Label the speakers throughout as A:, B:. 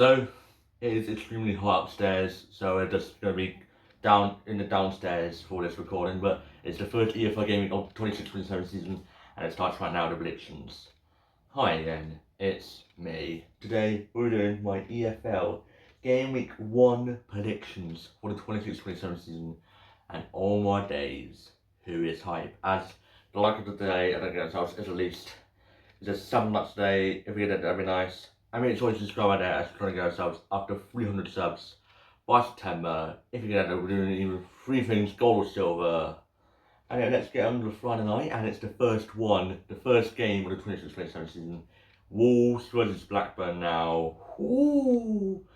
A: So it is extremely hot upstairs, so we're just going to be down in the downstairs for this recording. But it's the first EFL game of 26-27 season, and it starts right now. The predictions. Hi again, it's me. Today we're doing my EFL Game Week 1 predictions for the 26-27 season, and all my days, who is hype? As the like of the day, I don't get ourselves is at least there's 7 laps today. If we get it, that'd be nice. I mean, it's always subscribe right there as we're trying to get ourselves up to 300 subs by September. If we get it, we're doing even 3 things, gold or silver. And then let's get on to the Friday night, and it's the first game of the 26-27 season. Wolves versus Blackburn now. Ooh.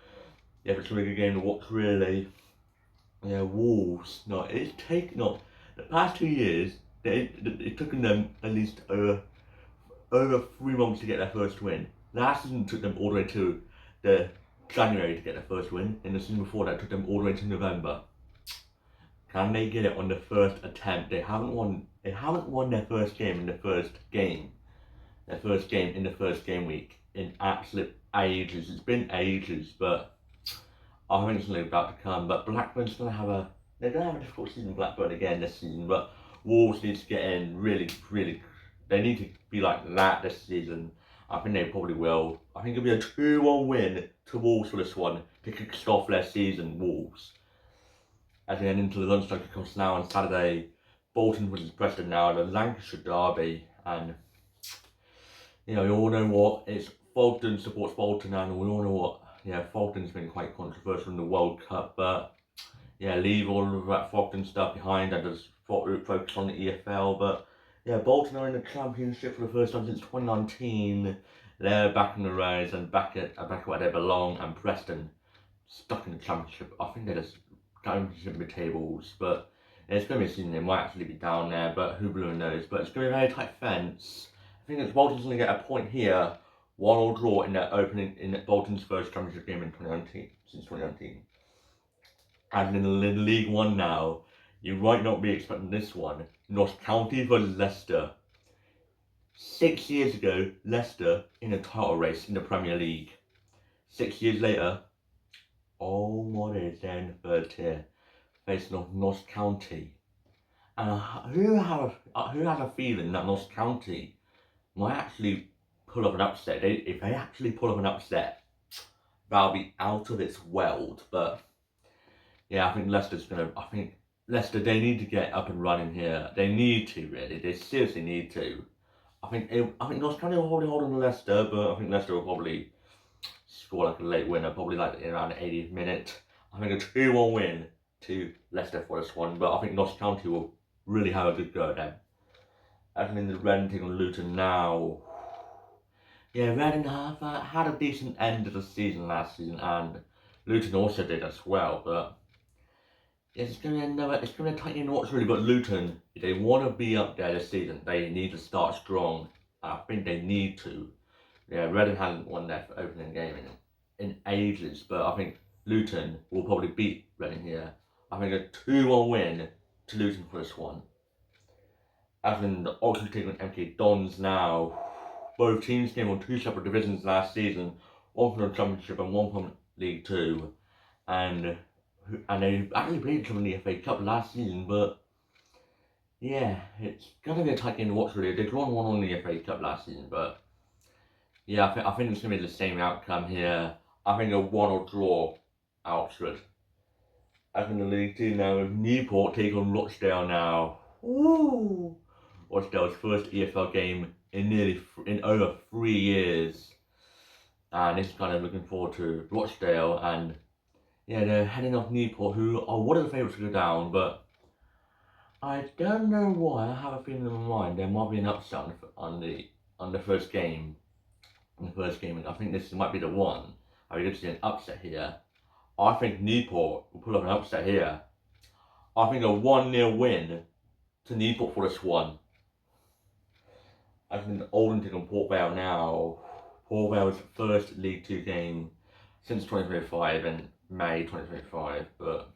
A: Yeah, it's a really good game to watch, really. Yeah, Wolves. No, it's taken the past 2 years. It took them at least over 3 months to get their first win. Last season took them all the way to the January to get their first win, and the season before that took them all the way to November. Can they get it on the first attempt? They haven't won their first game in the first game. Their first game in the first game week in absolute ages. It's been ages, but I think it's only about to come. But Blackburn's gonna have a difficult season. Blackburn again this season, but Wolves need to get in really. They need to be like that this season. I think they probably will. I think it'll be a 2-1 win to Wolves for this one to kick off their season. Wolves. As we head into the lunchtime kickoffs now on Saturday, Bolton versus Preston now, the Lancashire derby, and we all know what it's. Bolton supports Bolton, and we all know what Bolton's been quite controversial in the World Cup, but leave all of that Bolton stuff behind and just focus on the EFL. But Bolton are in the Championship for the first time since 2019. They're back in the race and back at where they belong, and Preston stuck in the Championship. I think they're just Championship mid-tables, but it's going to be a season they might actually be down there, but who bloody knows. But it's going to be a very tight fence. I think that Bolton's going to get a point here, 1-1 draw in their opening in Bolton's first Championship game in 2019 since 2019. And in League One now, you might not be expecting this one. Notts County versus Leicester. 6 years ago, Leicester in a title race in the Premier League. 6 years later, oh my days, they're in the third tier, facing off Notts County. And who has a feeling that Notts County might actually pull off an upset? If they actually pull off an upset, that'll be out of its world. But I think Leicester, they need to get up and running here. They need to, really. They seriously need to. I think Notts County will probably hold on to Leicester, but I think Leicester will probably score like a late winner, probably like around the 80th minute. I think a 2-1 win to Leicester for this one, but I think Notts County will really have a good go at them. And in the Reading taking on Luton now. Reading had a decent end of the season last season, and Luton also did as well, but it's going to be a tight game to watch, really. But Luton, if they want to be up there this season, they need to start strong. I think they need to. Reading hasn't won their opening game in ages, but I think Luton will probably beat Reading here. I think a 2-1 win to Luton for this one. As in the Oxford taking on MK Dons now. Both teams came on 2 separate divisions last season, one from the Championship and one from League 2. And they actually played each other in the FA Cup last season, but it's going to be a tight game to watch, really. They drawn 1-1 in the FA Cup last season, but I think it's going to be the same outcome here. I think a 1-1 draw, Oxford. As in the League 2 now, with Newport take on Rochdale now. Ooh! Rochdale's first EFL game in over 3 years. And this is kind of looking forward to Rochdale, and they're heading off Newport, who are one of the favourites to go down, but I don't know why. I have a feeling in my mind there might be an upset on the first game. In the first game, I think this might be the one. I would see an upset here. I think Newport will pull off an upset here. I think a 1-0 win to Newport for this one. I think Oldham take on Port Vale now. Port Vale's first League 2 game since 2025 in May 2025, but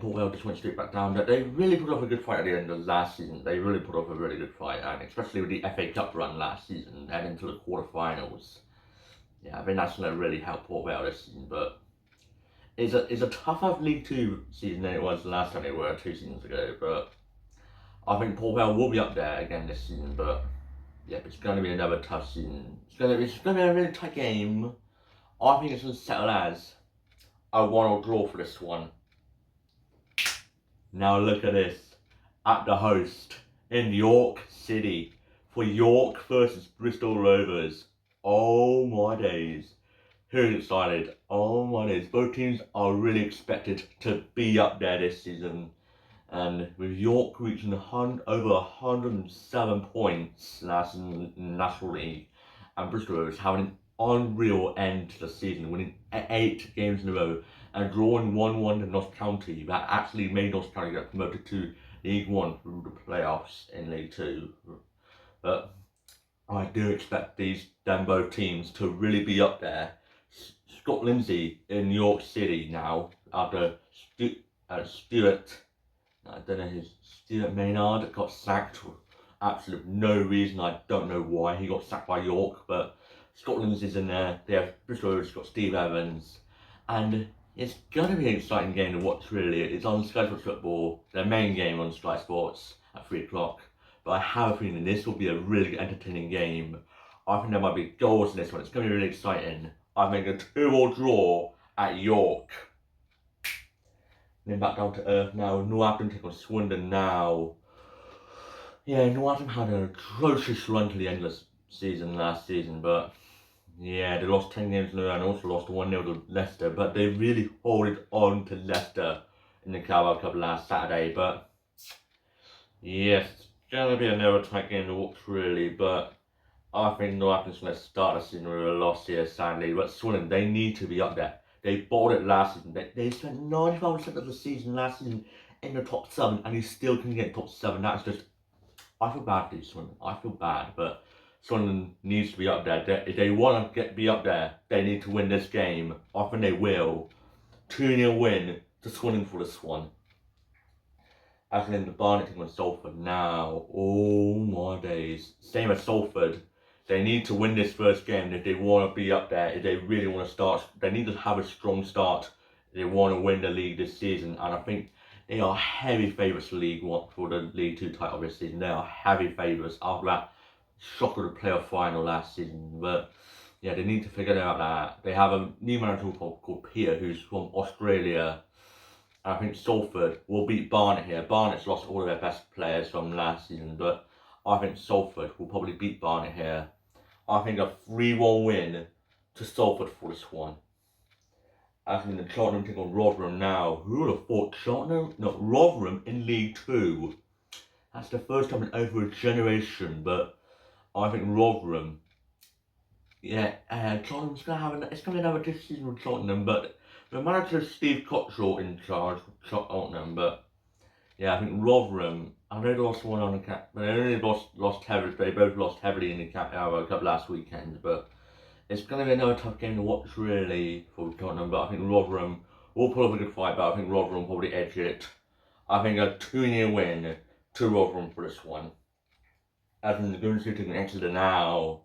A: Port Vale just went straight back down. But they really put off a good fight at the end of last season. They really put off a really good fight, and especially with the FA Cup run last season and into the quarterfinals. Yeah, I think that's going to really help Port Vale this season, but it's a tougher League 2 season than it was the last time they were 2 seasons ago, but I think Port Vale will be up there again this season, but yeah, it's going to be another tough season. It's going to be a really tight game. I think it's going to settle as a 1-1 draw for this one. Now look at this. At the host in York City for York versus Bristol Rovers. Oh my days. Who's excited? Oh my days. Both teams are really expected to be up there this season. And with York reaching over 107 points last season in the National League, and Bristol Rovers having an unreal end to the season, winning 8 games in a row and drawing 1-1 to Notts County, that actually made Notts County get promoted to League 1 through the playoffs in League 2. But I do expect them both teams to really be up there. Scott Lindsay in York City now, after Stuart Maynard got sacked for absolutely no reason. I don't know why he got sacked by York, but Scotland's is in there. They have Bristol Rovers, got Steve Evans, and it's going to be an exciting game to watch, really. It's on Sky Sports Football, their main game on Sky Sports at 3 o'clock. But I have a feeling this will be a really entertaining game. I think there might be goals in this one. It's going to be really exciting. I think a 2-2 draw at York. Then back down to earth now. Northampton take on Swindon now. Yeah, Northampton had an atrocious run to the end of the season last season, but yeah, they lost 10 games in a row and also lost 1-0 to Leicester, but they really holded on to Leicester in the Carabao Cup last Saturday. But yes, it's going to be another tight game to watch, really, but I think Northampton's going to start the season with a loss here, sadly. But Swindon, they need to be up there. They bought it last season. They spent 95% of the season last season in the top 7, and he still can get top 7. That's just, I feel bad for you, Swindon. I feel bad, but Swindon needs to be up there. If they want to be up there, they need to win this game. I think they will. 2-0 win to Swindon for this one. As in the Barnet team on Salford now. Oh my days. Same as Salford. They need to win this first game if they want to be up there, if they really want to start. They need to have a strong start if they want to win the league this season. And I think they are heavy favourites for League 1 for the League 2 title this season. They are heavy favourites after that shocker of the playoff final last season. But yeah, they need to figure out that. They have a new manager called Peter, who's from Australia. I think Salford will beat Barnet here. Barnet's lost all of their best players from last season, but I think Salford will probably beat Barnet here. I think a 3-1 win to Salford for this one. As in the Cheltenham take on Rotherham now. Who would have thought Rotherham in League 2? That's the first time in over a generation, but I think Rotherham, yeah, Cheltenham's it's going to have a good season with Cheltenham, but the manager is Steve Cottrell in charge of Cheltenham, but yeah, I think Rotherham, I know they lost one on the cap, but they only lost heavily, they both lost heavily in the Carabao Cup last weekend, but it's going to be another tough game to watch, really, for Cheltenham, but I think Rotherham will put up a good fight, but I think Rotherham will probably edge it. I think a 2-0 win to Rotherham for this one. As in the Guernsey taking Exeter now.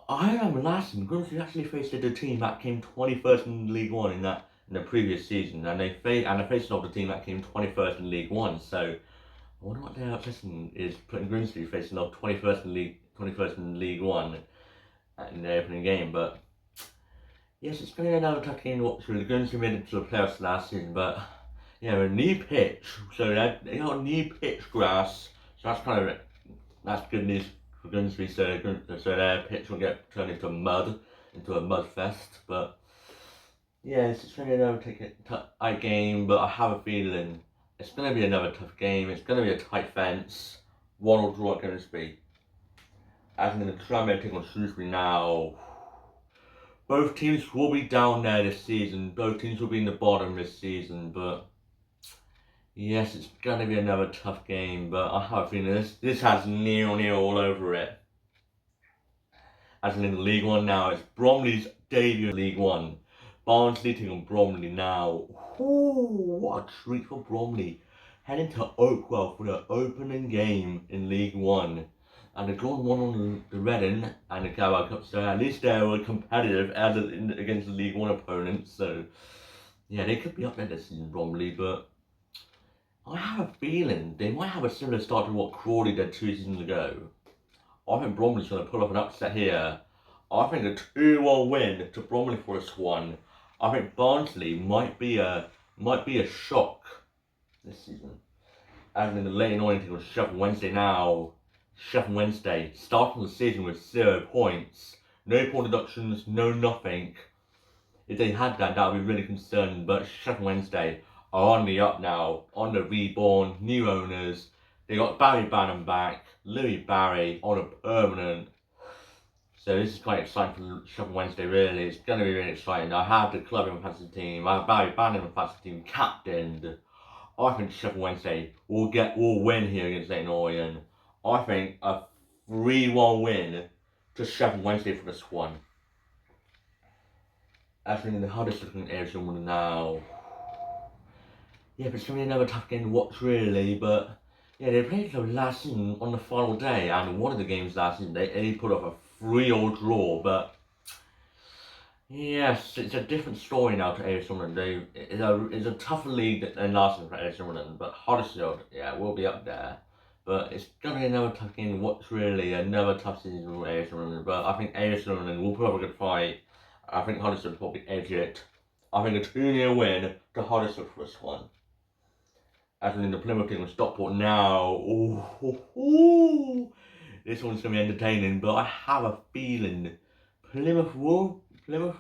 A: I remember last season, Guernsey actually faced a team that came 21st in League 1 in the previous season, and they faced off the team that came 21st in League 1. So I wonder what their obsession is, putting Grimsby facing off 21st in League 1 in the opening game. But yes, it's going to be another tough game to watch. The Grimsby made it to the playoffs last season, but yeah, a knee pitch. So they got knee pitch grass. So that's good news for Grimsby. So their pitch will get turned into a mud fest. But yes, it's going to be another tight game, but I have a feeling it's going to be another tough game. It's going to be a tight fence. 1-1 draw at Grimsby. As in the Tranmere take on Shrewsbury now. Both teams will be down there this season. Both teams will be in the bottom this season, but yes, it's going to be another tough game, but I have a feeling this has 0-0 all over it. As in League 1 now, it's Bromley's debut in League 1. Barnsley taking on Bromley now. Ooh, what a treat for Bromley. Heading to Oakwell for their opening game in League 1. and they've drawn 1 on the Reading and the Carabao Cup, so at least they were competitive against the League One opponents. So yeah, they could be up there this season, Bromley, but I have a feeling they might have a similar start to what Crawley did 2 seasons ago. I think Bromley's going to pull off an upset here. I think a 2-1 win to Bromley for this one. I think Barnsley might be a shock this season. As in the late anointing with Sheffield Wednesday now. Sheffield Wednesday starting the season with 0 points, no point deductions, no nothing. If they had that, that would be really concerning. But Sheffield Wednesday are on the up now, on the reborn, new owners. They got Barry Bannon back, Louis Barry on a permanent. So this is quite exciting for Sheffield Wednesday, really. It's going to be really exciting. I have the club in my fantasy team. I have Barry Bannon in my fantasy team, captained. I think Sheffield Wednesday will win here against Leighton Orient. I think a 3-1 win to Sheffield Wednesday for this one. Actually, in the hardest looking area one now. Yeah, but it's going to be another tough game to watch, really. But yeah, they played last season on the final day, and one of the games last season they put off a 3-3 draw. But yes, it's a different story now to AS Sunderland. It's a tougher league than last season for AS Sunderland, but Huddersfield, yeah, will be up there. But it's going to be another tough game to watch, really. Another tough season for AS Sunderland. But I think AS Sunderland will put up a good fight. I think Huddersfield will probably edge it. I think a 2-0 win to Huddersfield for this one. As in the Plymouth team with Stockport now. Ooh, this one's going to be entertaining, but I have a feeling Plymouth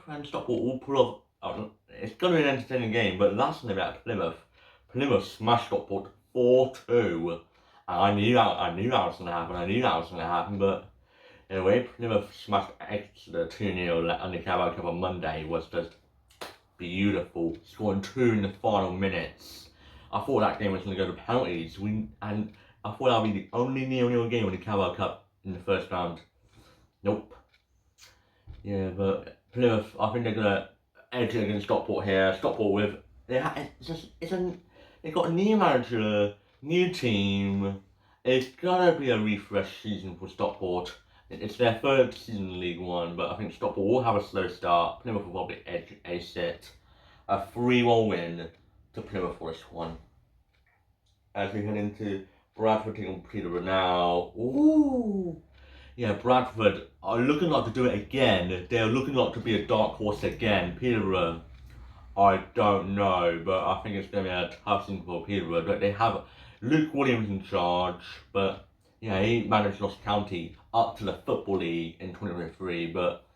A: and Stockport will pull off. It's going to be an entertaining game, but last time about Plymouth smashed Stockport 4-2. And I knew that was going to happen. But in a way, Plymouth smashed Exeter 2-0 on the Carabao Cup on Monday was just beautiful. Scoring 2 in the final minutes. I thought that game was going to go to penalties, and I thought that would be the only 0-0 game in the Carabao Cup in the first round. Nope. Yeah, but Plymouth, I think they're going to edge it against Stockport here. Stockport they got a new manager, new team. It's going to be a refresh season for Stockport. It's their 3rd season in League One, but I think Stockport will have a slow start. Plymouth will probably ace it. A 3-1 win to Plymouth for this one. As we head into Bradford taking on Peterborough now. Ooh! Yeah, Bradford are looking like to do it again. They're looking like to be a dark horse again. Peterborough, I don't know, but I think it's going to be a tough season for Peterborough. But they have Luke Williams in charge, but yeah, he managed Ross County up to the Football League in 2023. But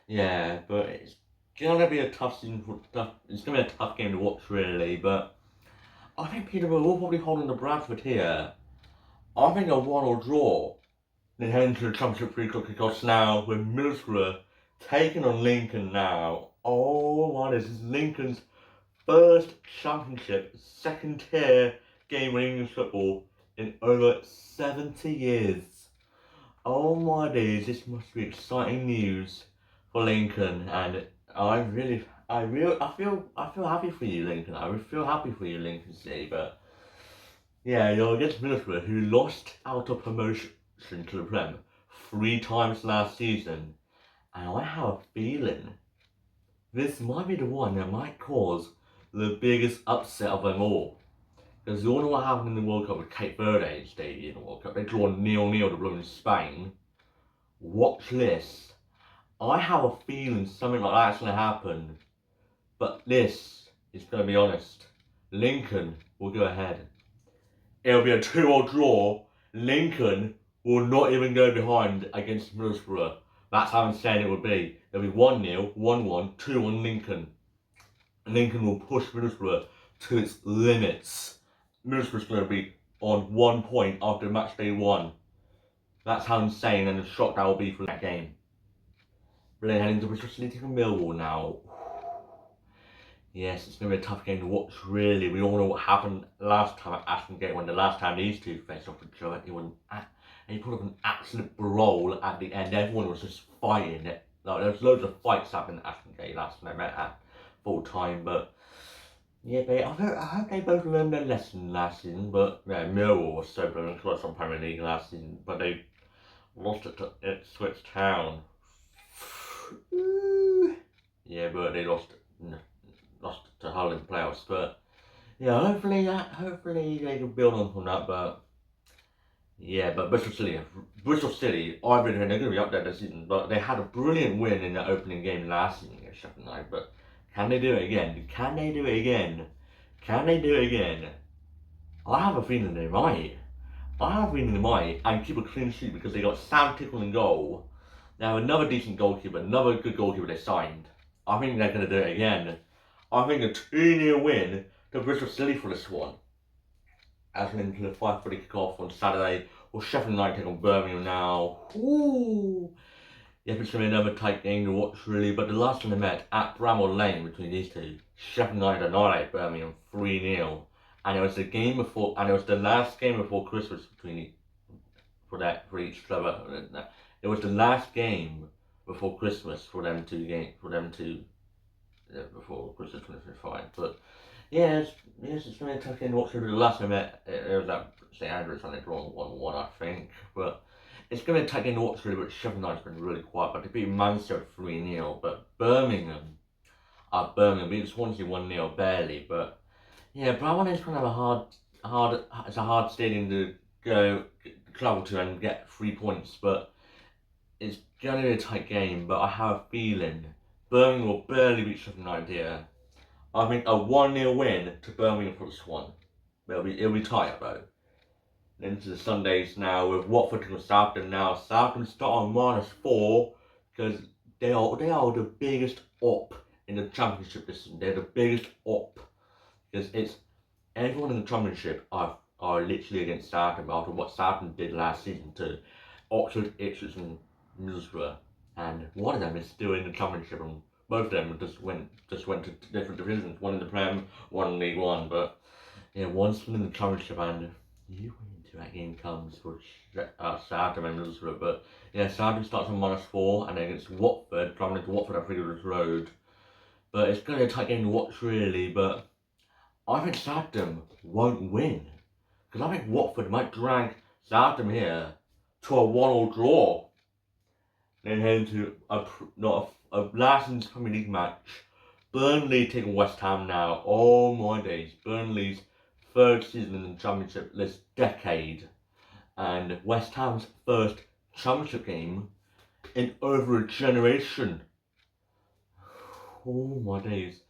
A: yeah, but it's going to be a tough season. It's going to be a tough game to watch, really. But I think Peterborough will probably hold on to Bradford here. I think a 1-1 draw. Then head into the Championship 3 o'clock kickoffs now with Middlesbrough taking on Lincoln now. Oh my, this is Lincoln's first Championship, 2nd tier game in English football in over 70 years. Oh my days, this must be exciting news for Lincoln, and I feel happy for you, Lincoln. I would feel happy for you, Lincoln City, but yeah, you're against Middlesbrough, who lost out of promotion to the Prem 3 times last season, and I have a feeling this might be the one that might cause the biggest upset of them all. Because you all know what happened in the World Cup with Cape Verde Stadium in the World Cup. They draw 0-0 to blow in Spain. Watch this. I have a feeling something like that's going to happen. But this is going to be honest. Lincoln will go ahead. It'll be a 2-2 draw. Lincoln will not even go behind against Middlesbrough. That's how insane it would be. There'll be 1-0, 1-1, 2-1 Lincoln. Lincoln will push Middlesbrough to its limits. Middlesbrough's going to be on 1 point after match day 1. That's how insane and the shock that will be for that game. But then heading to Bristol City from Millwall now. Yes, it's going to be a tough game to watch, really. We all know what happened last time at Ashton Gate when the last time these two faced off each other. He put up an absolute brawl at the end. Everyone was just fighting it. Like, there was loads of fights happening at Ashton Gate last time they met at full time. But yeah, I hope they both learned their lesson last season. But yeah, Millwall was so blown close on Premier League last season. But they lost it to Ipswich Town. Yeah, but they lost to Hull in the playoffs. But yeah, hopefully they can build on from that. But yeah, but Bristol City, I've been hearing they're going to be up there this season. But they had a brilliant win in the opening game last season against Sheffield United. But can they do it again? Can they do it again? Can they do it again? I have a feeling they might. I have a feeling they might and keep a clean sheet because they got Sam Tickle in goal. They have another decent goalkeeper, another good goalkeeper they signed. I think they're going to do it again. I think a 2-0 win to Bristol City for this one. As we into the 5:30 kickoff on Saturday. Or Sheffield United take on Birmingham now. Ooh. Yep, it's going to be another tight game to watch really. But the last time they met at Bramall Lane between these two, Sheffield United annihilated Birmingham 3-0. And it was the game before, and it was the last game before Christmas for each club. It was the last game before Christmas for them to before Christmas 2025. But yes, it's going to tuck in what should be the last I met. It was at St Andrews and they drawn 1-1, I think. But it's going to tuck in what should be. But Sheffield United's been really quiet. But they beat Manchester 3-0. But Birmingham beat Swansea 1-0 barely. But yeah, Bramall is kind of it's a hard stadium to travel to and get 3 points, but it's going to be a tight game. But I have a feeling Birmingham will barely beat Sheffield United here. I think a 1-0 win to Birmingham for this one. It'll be tight though. Into the Sundays now with Watford and Southampton now. Southampton start on -4 because they are the biggest up in the Championship this season. They're the biggest up. Because it's everyone in the Championship are literally against Southampton after what Southampton did last season to Oxford, Ipswich and Middlesbrough, and one of them is still in the Championship, and both of them just went to different divisions, one in the Prem, one in League One, but yeah, one's still in the Championship, and you wait until that game comes for Southampton and Middlesbrough. But yeah, Southampton starts on -4 and then against Watford, travelling to Watford at Freedoms Road, but it's going to be a tight game to watch really. But I think Southampton won't win. Because I think Watford might drag Southampton here to a 1-1 draw. Then head into a last season's Premier League match. Burnley taking West Ham now. Oh my days. Burnley's third season in the Championship this decade. And West Ham's first Championship game in over a generation. Oh my days.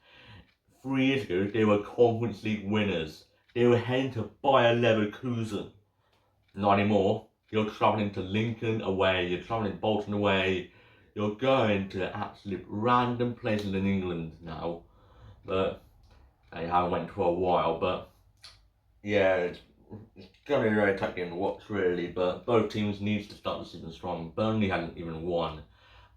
A: 3 years ago, they were Conference League winners. They were heading to Bayer Leverkusen. Not anymore. You're travelling to Lincoln away. You're travelling to Bolton away. You're going to absolute random places in England now. But they haven't went for a while. But yeah, it's going to be a very tight game to watch really. But both teams need to start the season strong. Burnley hasn't even won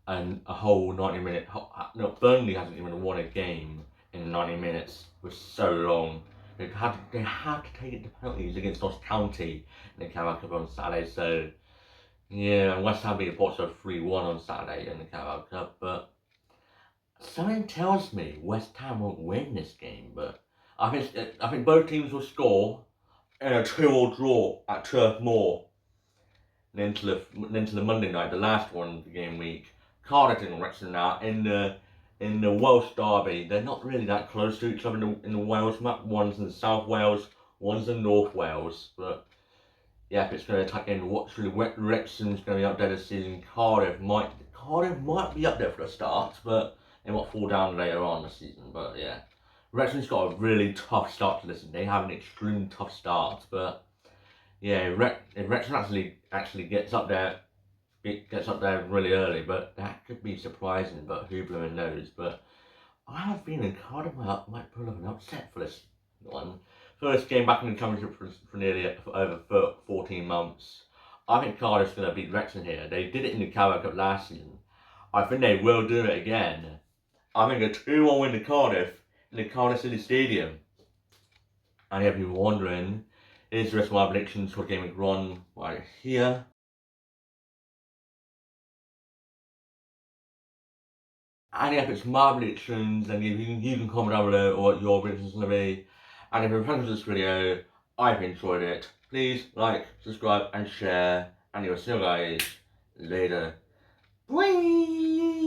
A: a whole 90-minute. No, Burnley hasn't even won a game in 90 minutes was so long. They had to take it to penalties against Ross County in the Carabao Cup on Saturday. So yeah, and West Ham beat Porto 3-1 on Saturday in the Carabao Cup. But something tells me West Ham won't win this game. But I think both teams will score in a 2-2 draw at Turf Moor. Then to the Monday night, the last one of the game week, Cardiff and Wrexham now in the Welsh derby. They're not really that close to each other in the Wales map. One's in South Wales, one's in North Wales. But yeah, if it's going to attack in Watford, Wrexham's going to be up there this season. Cardiff might be up there for the start, but they might fall down later on this season. But yeah, Wrexham's got a really tough start to this season. They have an extremely tough start, but yeah, if Wrexham actually gets up there really early, but that could be surprising, but who blooming knows. But I have a feeling Cardiff might pull up an upset for this one. First game back in the Championship for over 14 months. I think Cardiff's going to beat Wrexham here. They did it in the Carabao Cup last season. I think they will do it again. I think a 2-1 win to Cardiff in the Cardiff City Stadium. And if you're wondering, here's the rest of my predictions for Gameweek 1 right here. And if it's my predictions, then you can comment down below what your predictions are going to be. And if you're a fan of this video, I've enjoyed it. Please like, subscribe and share. And you'll see you guys Later. Bye.